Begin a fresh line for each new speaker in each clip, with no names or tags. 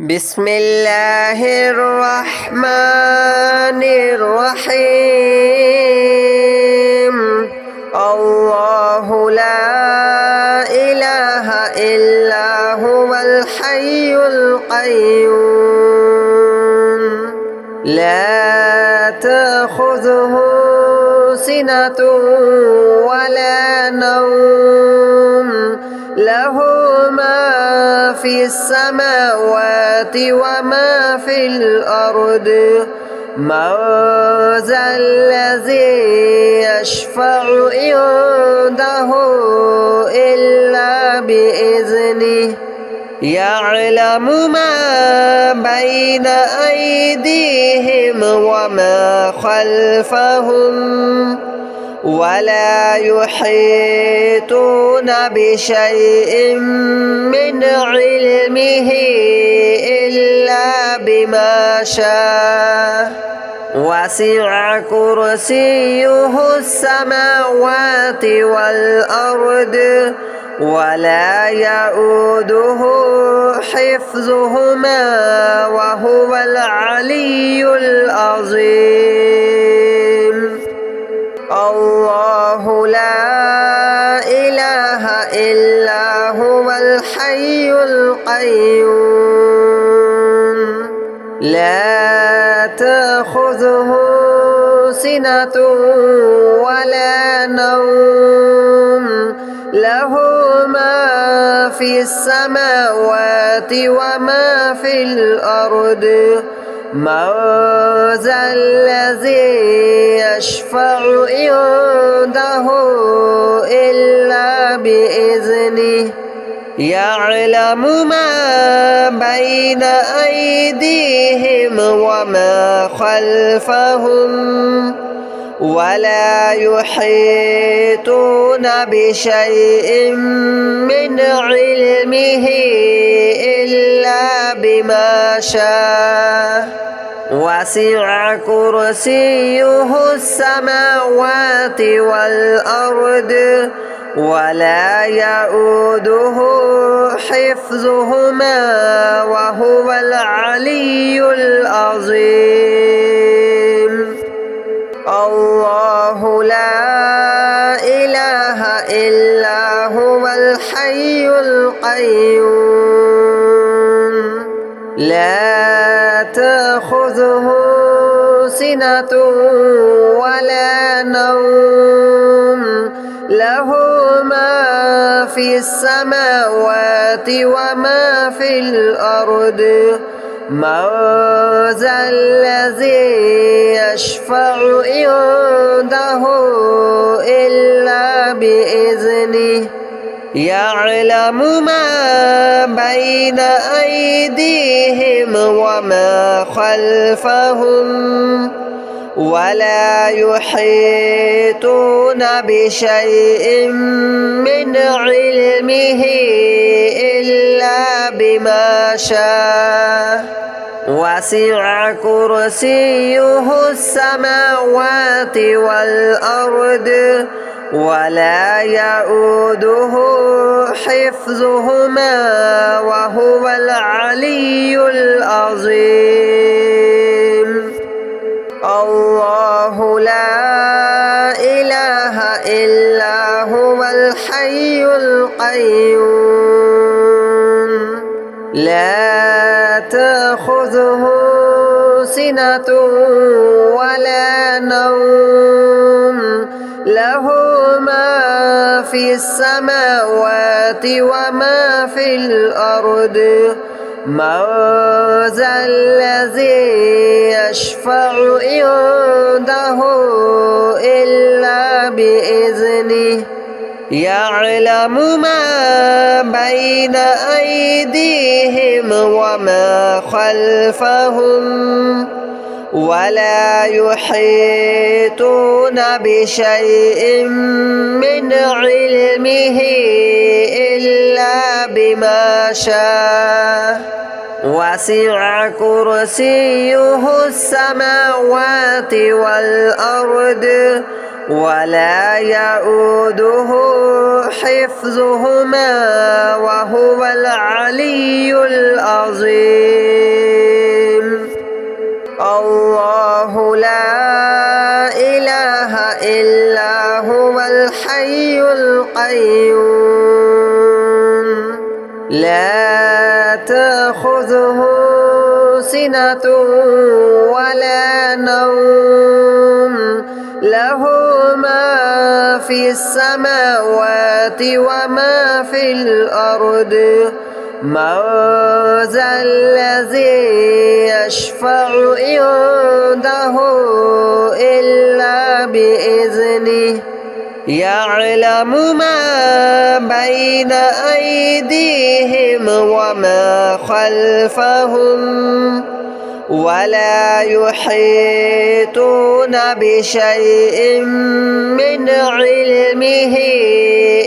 بسم الله الرحمن الرحيم. الله لا إله إلا هو الحي القيوم لا تأخذه سنة ولا نوم له ما في السماوات وما في الأرض من ذا الذي يشفع عنده إلا بإذنه يعلم ما بين أيديهم وما خلفهم ولا يحيطون بشيء من علمه إلا بما شاء وسع كرسيه السماوات والأرض ولا يؤوده حفظهما وهو العلي العظيم. الله لا إله إلا هو الحي القيوم لا تأخذه سنة ولا نوم له ما في السماوات وما في الأرض من ذا الذي يشفع عنده إلا بإذنه يعلم ما بين أيديهم وما خلفهم ولا يحيطون بشيء من علمه إلا بما شاء وسع كرسيه السماوات والأرض ولا يؤوده حفظهما وهو العلي العظيم. الله لا إله إلا هو الحي القيوم لا تأخذه سنة ولا نوم له ما في السماوات وما في الأرض من ذا الذي يشفع عنده إلا بإذنه يعلم ما بين أيديهم وما خلفهم ولا يحيطون بشيء من علمه إلا بما شاء وسع كرسيه السماوات والأرض ولا يؤوده حفظهما وهو العلي العظيم. الله لا إله إلا هو الحي القيوم لا تأخذه سنة ولا نوم له ما في السماوات وما في الأرض من ذا الذي يشفع عنده إلا بإذنه يعلم ما بين أيديهم وما خلفهم ولا يحيطون بشيء من علمه إلا بما شاء وسع كرسيه السماوات والأرض ولا يؤوده حفظهما وهو العلي العظيم. القيوم لا تأخذه سنة ولا نوم له ما في السماوات وما في الأرض من ذا الذي يشفع عنده إلا بإذنه يعلم ما بين أيديهم وما خلفهم ولا يحيطون بشيء من علمه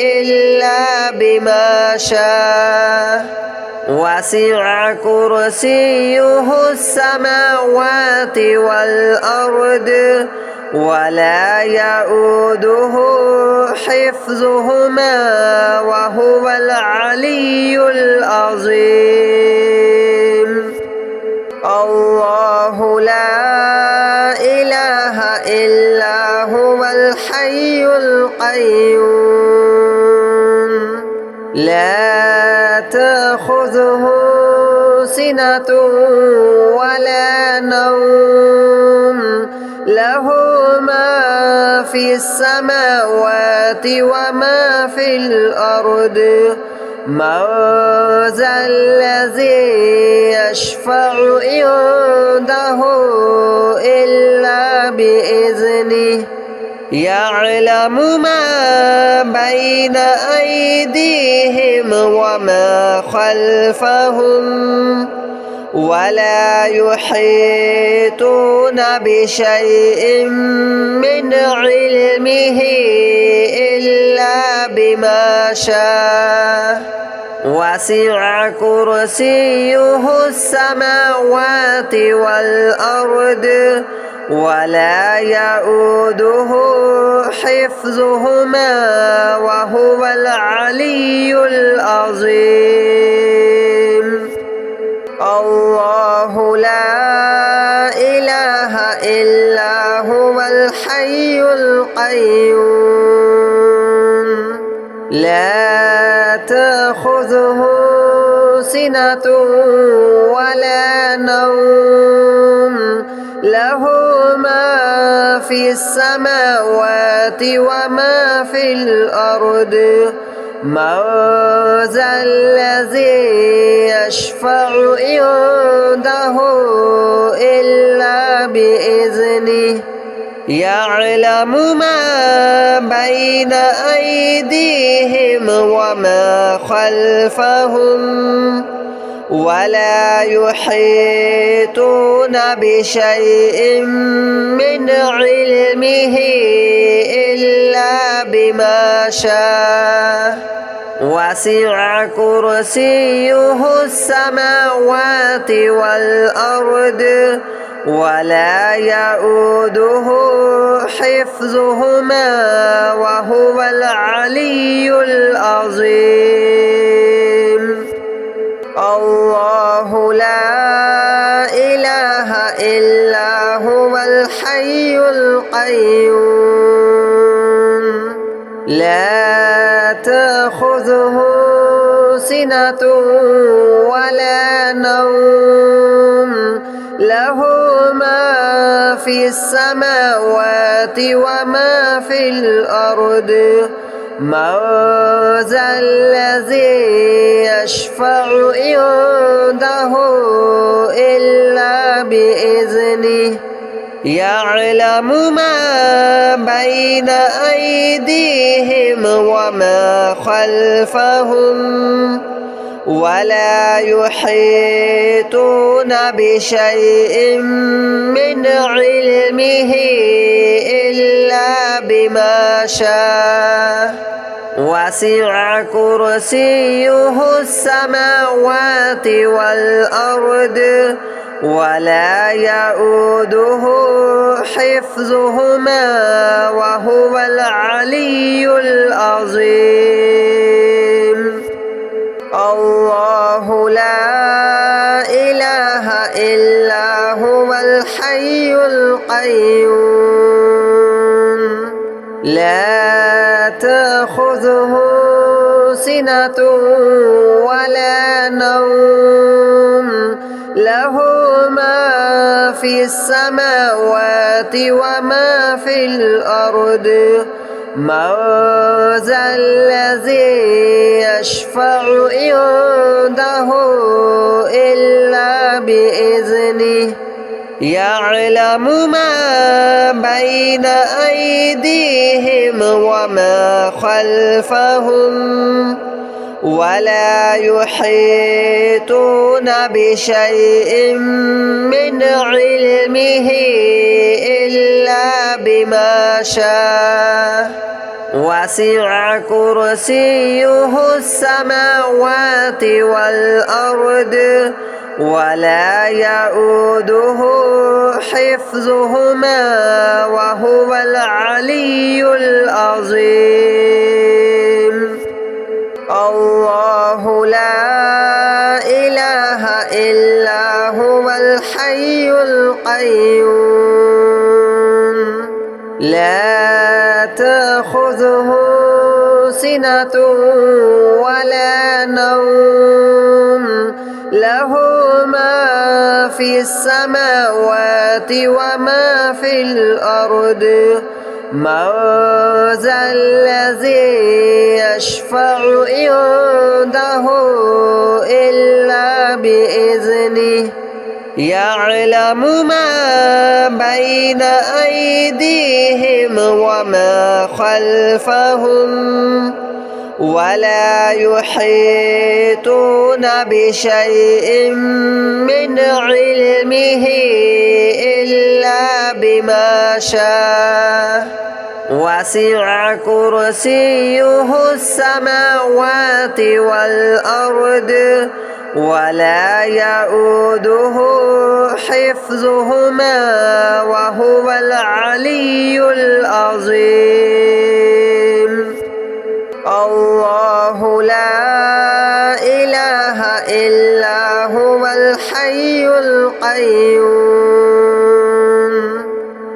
إلا بما شاء وسع كرسيه السماوات والأرض ولا يؤوده حفظهما وهو العلي العظيم الله لا إله إلا هو الحي القيوم لا تأخذه سنة ولا نوم له ما في السماوات وما في الأرض من ذا الذي يشفع عنده إلا بإذنه يعلم ما بين أيديهم وما خلفهم ولا يحيطون بشيء من علمه إلا بما شاء وسع كرسيه السماوات والأرض ولا يؤوده حفظهما وهو العلي العظيم الله لا إله إلا هو الحي القيوم لا تأخذه سنة ولا نوم له ما في السماوات وما في الأرض من ذا الذي يشفع عنده إلا بإذنه يعلم ما بين أيديهم وما خلفهم ولا يحيطون بشيء من علمه إلا بما شاء وسع كرسيه السماوات والأرض ولا يؤوده حفظهما وهو العلي العظيم الله لا إله إلا هو الحي القيوم لا تأخذه سنة ولا نوم له ما في السماوات وما في الأرض من ذا الذي يشفع عنده إلا بإذنه يعلم ما بين أيديهم وما خلفهم ولا يحيطون بشيء من علمه إلا بما شاء وسع كرسيه السماوات والأرض ولا يؤوده حفظهما وهو العلي العظيم الله لا إله إلا هو الحي القيوم لا تأخذه سنة ولا نوم له ما في السماوات وما في الأرض من ذا الذي يشفع عنده إلا بإذنه يعلم ما بين أيديهم وما خلفهم ولا يحيطون بشيء من علمه إلا بما شاء وسع كرسيه السماوات والأرض ولا يؤوده حفظهما وهو العلي العظيم الله لا إله إلا هو الحي القيوم لا تأخذه سنة ولا نوم له ما في السماوات وما في الأرض من ذا الذي يشفع عنده إلا بإذنه يعلم ما بين أيديهم وما خلفهم ولا يحيطون بشيء من علمه إلا بما شاء وسع كرسيه السماوات والأرض ولا يؤوده حفظهما وهو العلي العظيم الله لا إله إلا هو الحي القيوم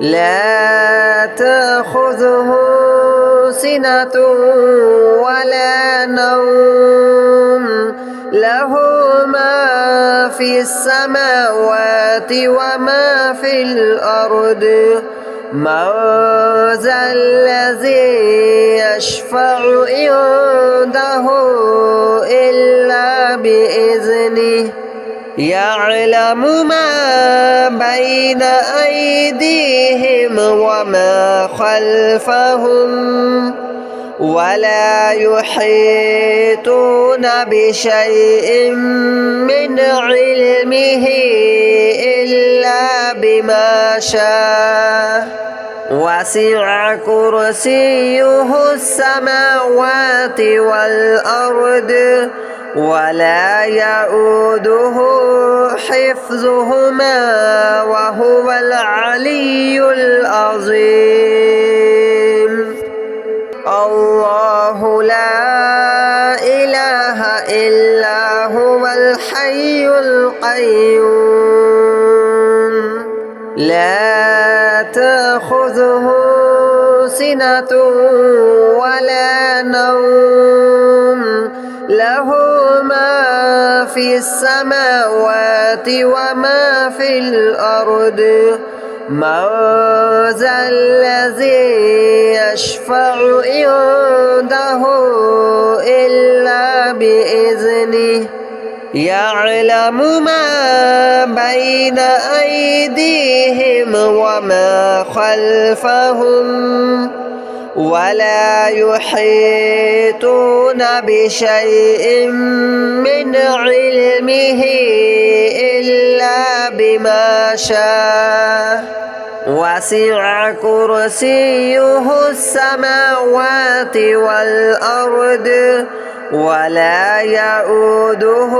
لا تأخذه سنة ولا نوم له ما في السماوات وما في الأرض من ذا الذي يشفع عنده إلا بإذنه يعلم ما بين أيديهم وما خلفهم ولا يحيطون بشيء من علمه إلا بما شاء وسع كرسيه السماوات والأرض ولا يؤوده حفظهما وهو العلي العظيم الله لا إله إلا هو الحي القيوم لا تأخذه سنة ولا نوم له ما في السماوات وما في الأرض من ذا الذي يشفع عنده إلا بإذنه يعلم ما بين أيديهم وما خلفهم ولا يحيطون بشيء من علمه إلا بما شاء وسع كرسيه السماوات والأرض ولا يؤوده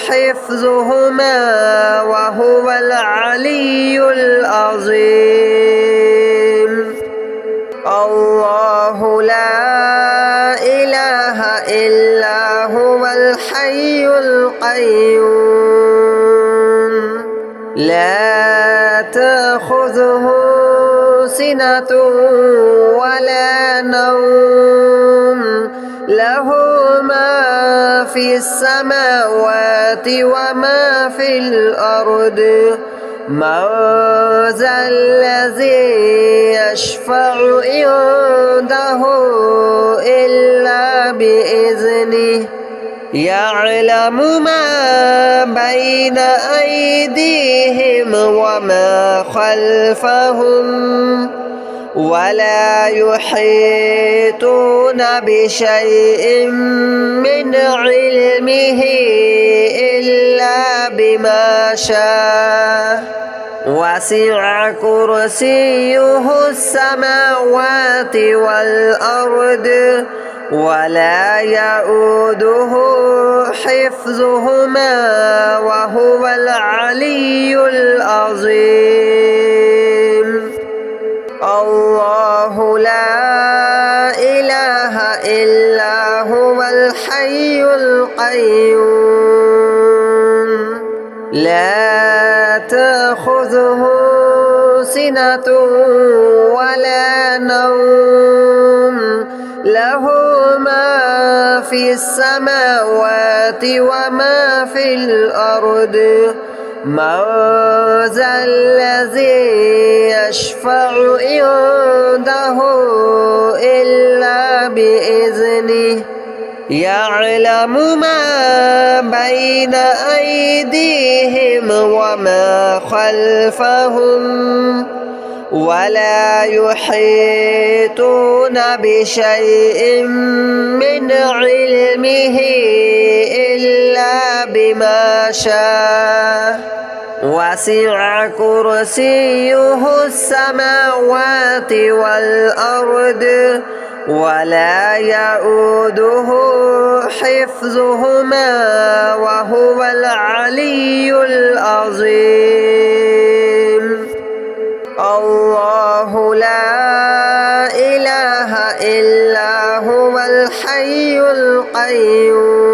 حفظهما وهو العلي العظيم الله لا إله إلا هو الحي القيوم لا تأخذه سنة ولا نوم له ما في السماوات وما في الأرض من ذا الذي يشفع عنده إلا بإذنه يعلم ما بين أيديهم وما خلفهم ولا يحيطون بشيء من علمه إلا بما شاء وسع كرسيه السماوات والأرض ولا يؤوده حفظهما وهو العلي العظيم الله لا إله إلا هو الحي القيوم لا تأخذه سنة ولا نوم له ما في السماوات وما في الأرض من ذا الذي يشفع عنده إلا بإذنه يعلم ما بين أيديهم وما خلفهم ولا يحيطون بشيء من علمه إلا بما شاء وسع كرسيه السماوات والأرض ولا يؤوده حفظهما وهو العلي العظيم الله لا إله إلا هو الحي القيوم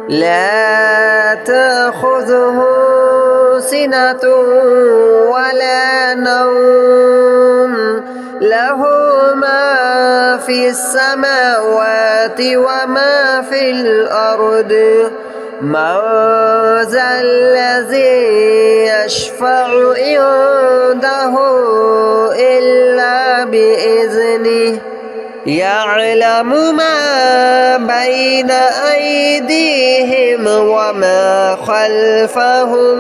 لا تأخذه سنة ولا نوم له ما في السماوات وما في الأرض من ذا الذي يشفع عنده إلا بإذنه يعلم ما بين أيديهم وما خلفهم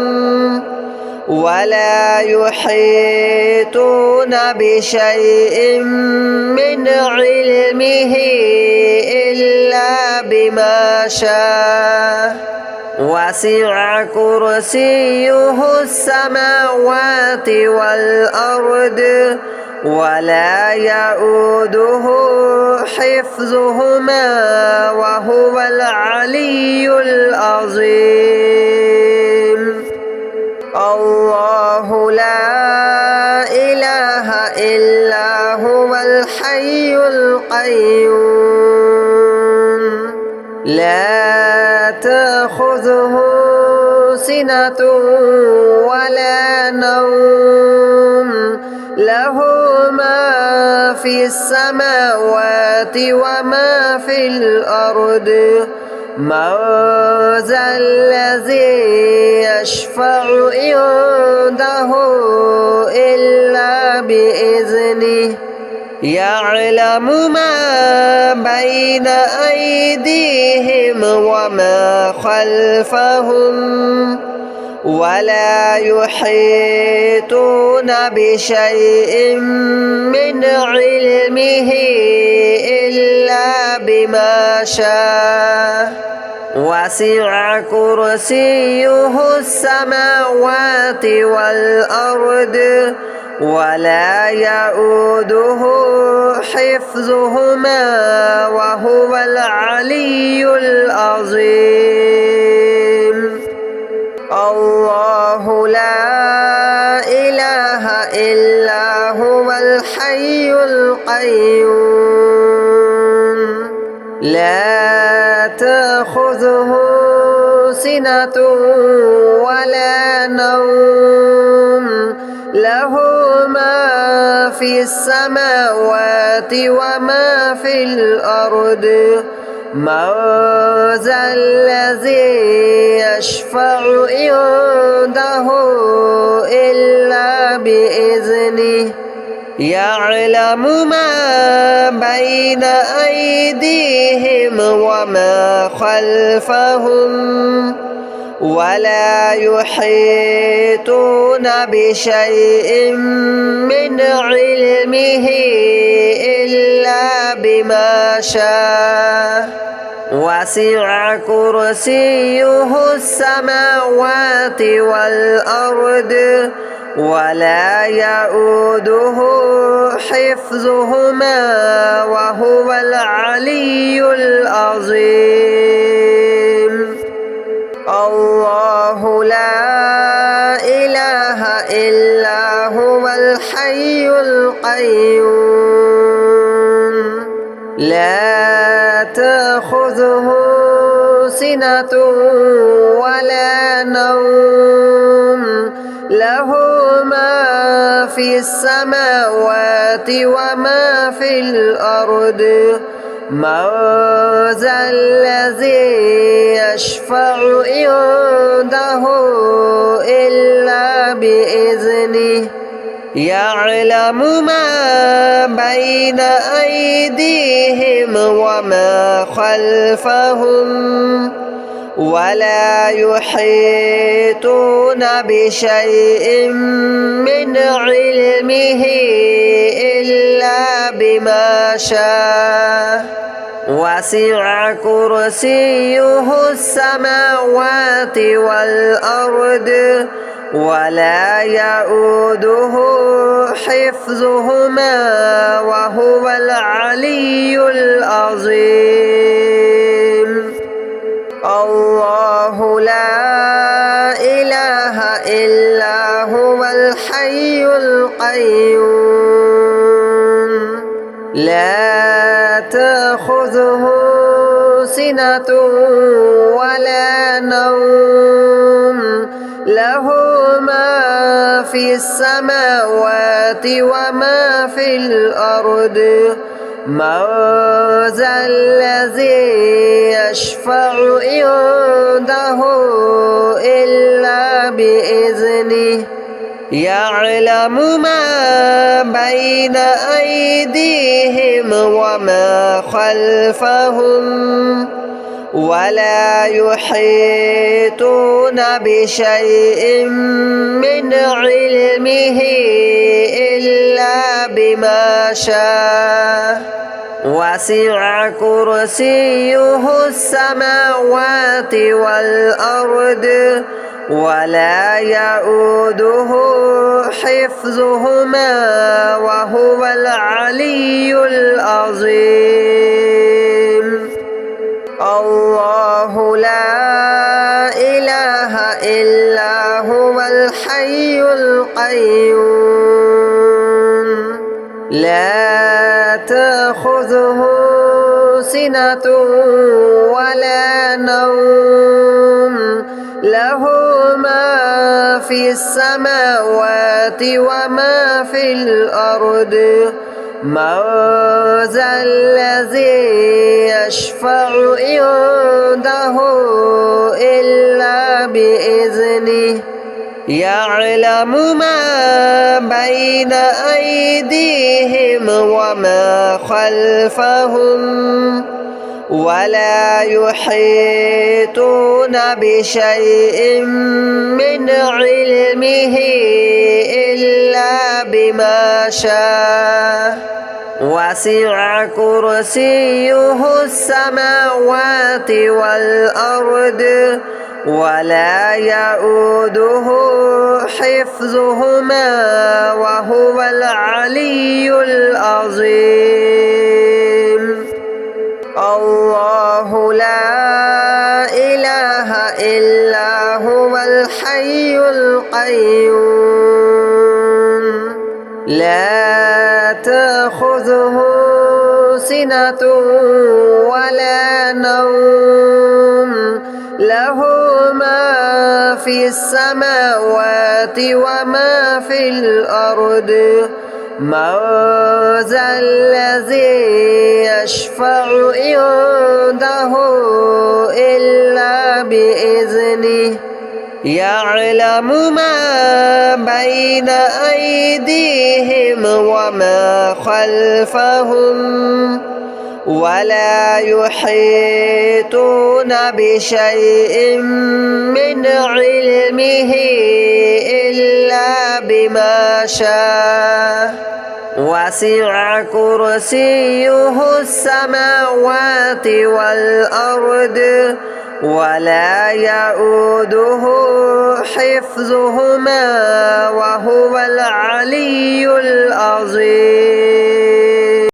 ولا يحيطون بشيء من علمه إلا بما شاء وسع كرسيه السماوات والأرض ولا يؤوده حفظهما وهو العلي العظيم الله لا إله إلا هو الحي القيوم لا تأخذه سنة ولا نوم له ما في السماوات وما في الأرض من ذا الذي يشفع عنده إلا بإذنه يعلم ما بين أيديهم وما خلفهم ولا يحيطون بشيء من علمه إلا بما شاء وسع كرسيه السماوات والأرض ولا يؤوده حفظهما وهو العلي العظيم الله لا إله إلا هو الحي القيوم لا تأخذه سنة ولا نوم له ما في في السماوات وما في الأرض من ذا الذي يشفع عنده إلا بإذنه يعلم ما بين أيديهم وما خلفهم ولا يحيطون بشيء من علمه إلا بما شاء وسع كرسيه السماوات والأرض ولا يؤوده حفظهما وهو العلي العظيم الله لا إله إلا هو الحي القيوم لا تأخذه سنة ولا نوم له ما في السماوات وما في الأرض من ذا الذي يشفع عنده إلا بإذنه يعلم ما بين أيديهم وما خلفهم ولا يحيطون بشيء من علمه إلا بما شاء وسع كرسيه السماوات والأرض ولا يؤوده حفظهما وهو العلي العظيم الله لا إله إلا هو الحي القيوم لا تأخذه سنة ولا نوم له ما في السماوات وما في الأرض من ذا الذي يشفع عنده إلا بإذنه يعلم ما بين أيديهم وما خلفهم ولا يحيطون بشيء من علمه إلا بما شاء وسع كرسيه السماوات والأرض ولا يؤوده حفظهما وهو العلي العظيم الله لا إله إلا هو الحي القيوم لا تأخذه سنة ولا نوم له ما في السماوات وما في الأرض من ذا الذي يشفع عنده إلا بإذنه يعلم ما بين أيديهم وما خلفهم ولا يحيطون بشيء من علمه إلا بما شاء وسع كرسيه السماوات والأرض ولا يؤوده حفظهما وهو العلي العظيم الله لا إله إلا هو الحي القيوم لا تأخذه سنة ولا نوم له ما في السماوات وما في الأرض من ذا الذي يشفع عنده إلا بإذنه يعلم ما بين أيديهم وما خلفهم ولا يحيطون بشيء من علمه إلا بما شاء وسع كرسيه السماوات والأرض ولا يؤوده حفظهما وهو العلي العظيم